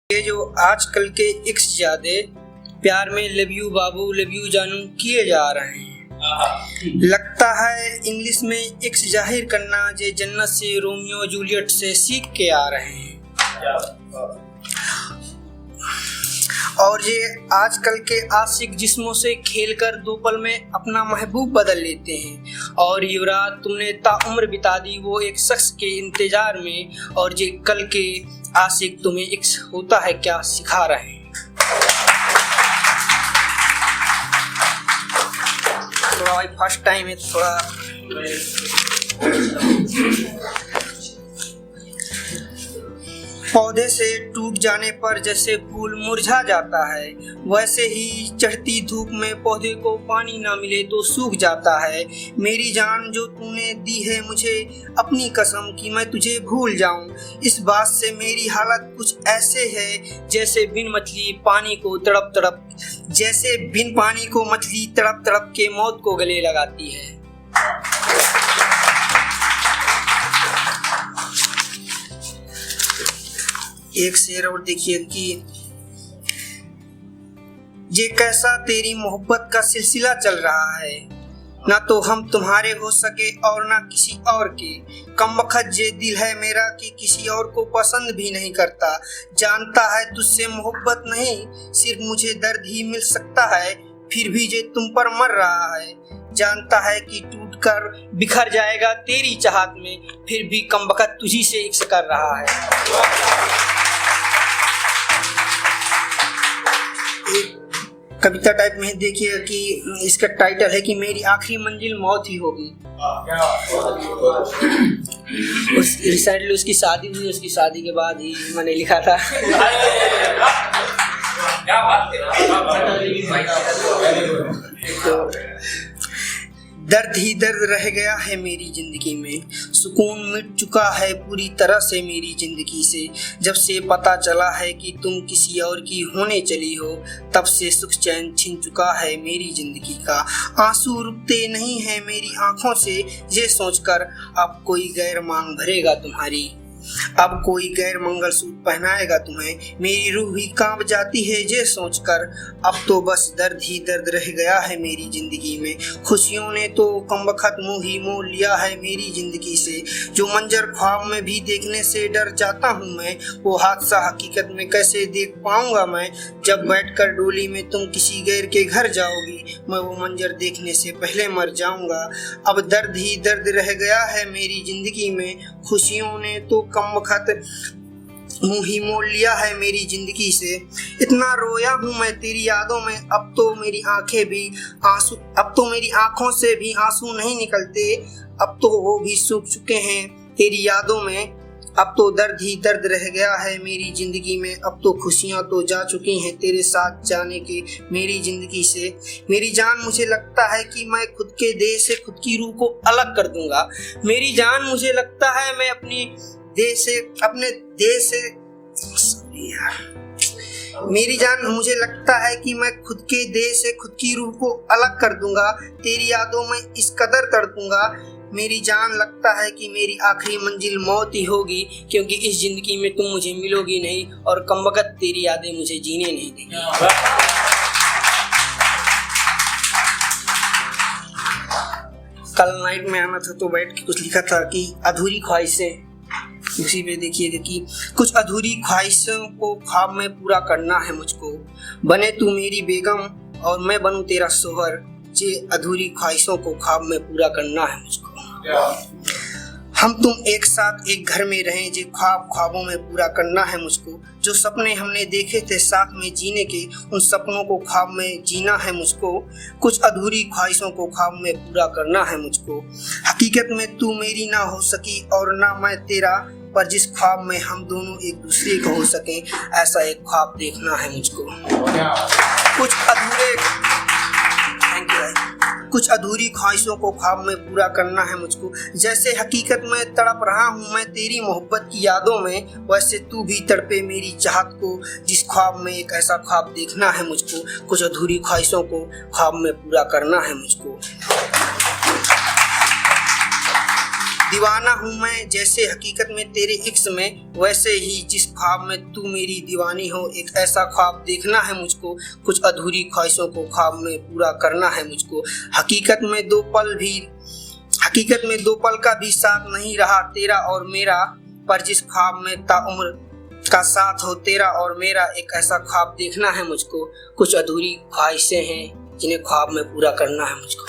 ये जो आजकल के इक्स ज्यादा प्यार में love you Babu love you जानू किए जा रहे हैं। लगता है इंग्लिश में इक्स जाहिर करना जे जन्नत से रोमियो जूलियट से सीख के आ रहे हैं। और ये आजकल के आशिक जिस्मों से खेलकर दो पल में अपना महबूब बदल लेते हैं। और युवराज तुमने ताउम्र बिता दी वो एक शख्स के इंतजार में, और ये कल के आशिक तुम्हें इक्स होता है क्या सिखा रहे हैं। थोड़ा भाई फर्स्ट टाइम है, थोड़ा पौधे से टूट जाने पर जैसे फूल मुरझा जाता है, वैसे ही चढ़ती धूप में पौधे को पानी ना मिले तो सूख जाता है। मेरी जान जो तूने दी है मुझे अपनी कसम कि मैं तुझे भूल जाऊं, इस बात से मेरी हालत कुछ ऐसे है जैसे बिन मछली पानी को तड़प तड़प जैसे बिन पानी को मछली तड़प तड़प के मौत को गले लगाती है। एक शेर और देखिए कि ये कैसा तेरी मोहब्बत का सिलसिला चल रहा है, ना तो हम तुम्हारे हो सके और ना किसी और के। कमबख्त ये दिल है मेरा कि किसी और को पसंद भी नहीं करता। जानता है तुझसे मोहब्बत नहीं सिर्फ मुझे दर्द ही मिल सकता है, फिर भी ये तुम पर मर रहा है। जानता है कि टूटकर बिखर जाएगा तेरी चाहत में, फिर भी कमबख्त तुझी से इश्क कर रहा है। कविता टाइप में देखिए कि इसका टाइटल है कि मेरी आखिरी मंजिल मौत ही होगी। रिसेंटली उसकी शादी हुई, उसकी शादी के बाद ही मैंने लिखा था। तो दर्द ही दर्द रह गया है मेरी जिंदगी में, सुकून मिट चुका है पूरी तरह से मेरी जिंदगी से। जब से पता चला है कि तुम किसी और की होने चली हो, तब से सुख चैन छिन चुका है मेरी जिंदगी का। आंसू रुकते नहीं है मेरी आंखों से ये सोचकर अब कोई गैर मांग भरेगा तुम्हारी, अब कोई गैर मंगलसूत्र पहनाएगा तुम्हें। मेरी रूह भी कांप जाती है ये सोचकर, अब तो बस दर्द ही दर्द रह गया है मेरी जिंदगी में। खुशियों ने तो कमबख्त मुंह ही मोड़ लिया है मेरी जिंदगी से। जो मंजर ख्वाब में भी देखने से डर जाता हूँ मैं, वो हादसा हकीकत में कैसे देख पाऊंगा मैं। जब बैठकर डोली में तुम किसी गैर के घर जाओगी, मैं वो मंजर देखने से पहले मर जाऊंगा। अब दर्द ही दर्द रह गया है मेरी जिंदगी में, खुशियों ने तो कमबख्त मुंह ही मोड़ लिया है मेरी जिंदगी से। इतना रोया हूँ मैं तेरी यादों में, अब तो मेरी आंखों से भी आंसू नहीं निकलते, अब तो वो भी सूख चुके हैं तेरी यादों में। अब तो दर्द ही दर्द रह गया है मेरी जिंदगी में, अब तो खुशियां तो जा चुकी हैं तेरे साथ जाने के मेरी जिंदगी से। मेरी जान मुझे लगता है कि मैं खुद के देह से खुद की रूह को अलग कर दूंगा। मेरी जान मुझे लगता है मैं अपने देह से खुद की रूह को अलग कर दूंगा। तेरी यादों में इस कदर तड़पूंगा। मेरी जान लगता है कि मेरी आखिरी मंजिल मौत ही होगी, क्योंकि इस जिंदगी में तुम मुझे मिलोगी नहीं और कमबख्त तेरी यादें मुझे जीने नहीं देंगी। कल नाइट में आना था तो बैठ के कुछ लिखा था कि अधूरी ख्वाहिशें, उसी पे देखिएगा कि कुछ अधूरी ख्वाहिशों को ख्वाब में पूरा करना है मुझको। बने तू मेरी बेगम और मैं बनूं तेरा सोहर, जे अधूरी ख्वाहिशों को ख्वाब में पूरा करना है मुझको। हम तुम एक साथ एक घर में रहें, जे ख्वाबों में पूरा करना है मुझको। जो सपने हमने देखे थे साथ में जीने के, उन सपनों को ख्वाब में जीना है मुझको। कुछ अधूरी ख्वाहिशों को ख्वाब में पूरा करना है मुझको। हकीकत में तू मेरी ना हो सकी और ना मैं तेरा, पर जिस ख्वाब में हम दोनों एक दूसरे को हो सकें, ऐसा एक ख्वाब देखना है मुझको। कुछ अधूरी ख्वाहिशों को ख्वाब में पूरा करना है मुझको। जैसे हकीकत में तड़प रहा हूँ मैं तेरी मोहब्बत की यादों में, वैसे तू भी तड़पे मेरी चाहत को। जिस ख्वाब में एक ऐसा ख्वाब देखना है मुझको। कुछ अधूरी ख्वाहिशों को ख्वाब में पूरा करना है मुझको। दीवाना हूँ मैं जैसे हकीकत में तेरे इश्क में, वैसे ही जिस ख्वाब में तू मेरी दीवानी हो। एक ऐसा ख्वाब देखना है मुझको, कुछ अधूरी ख्वाहिशों को ख्वाब में पूरा करना है मुझको। हकीकत में दो पल का भी साथ नहीं रहा तेरा और मेरा, पर जिस ख्वाब में ताउम्र का साथ हो तेरा और मेरा। एक ऐसा ख्वाब देखना है मुझको, कुछ अधूरी ख्वाहिशें हैं जिन्हें ख्वाब में पूरा करना है मुझको।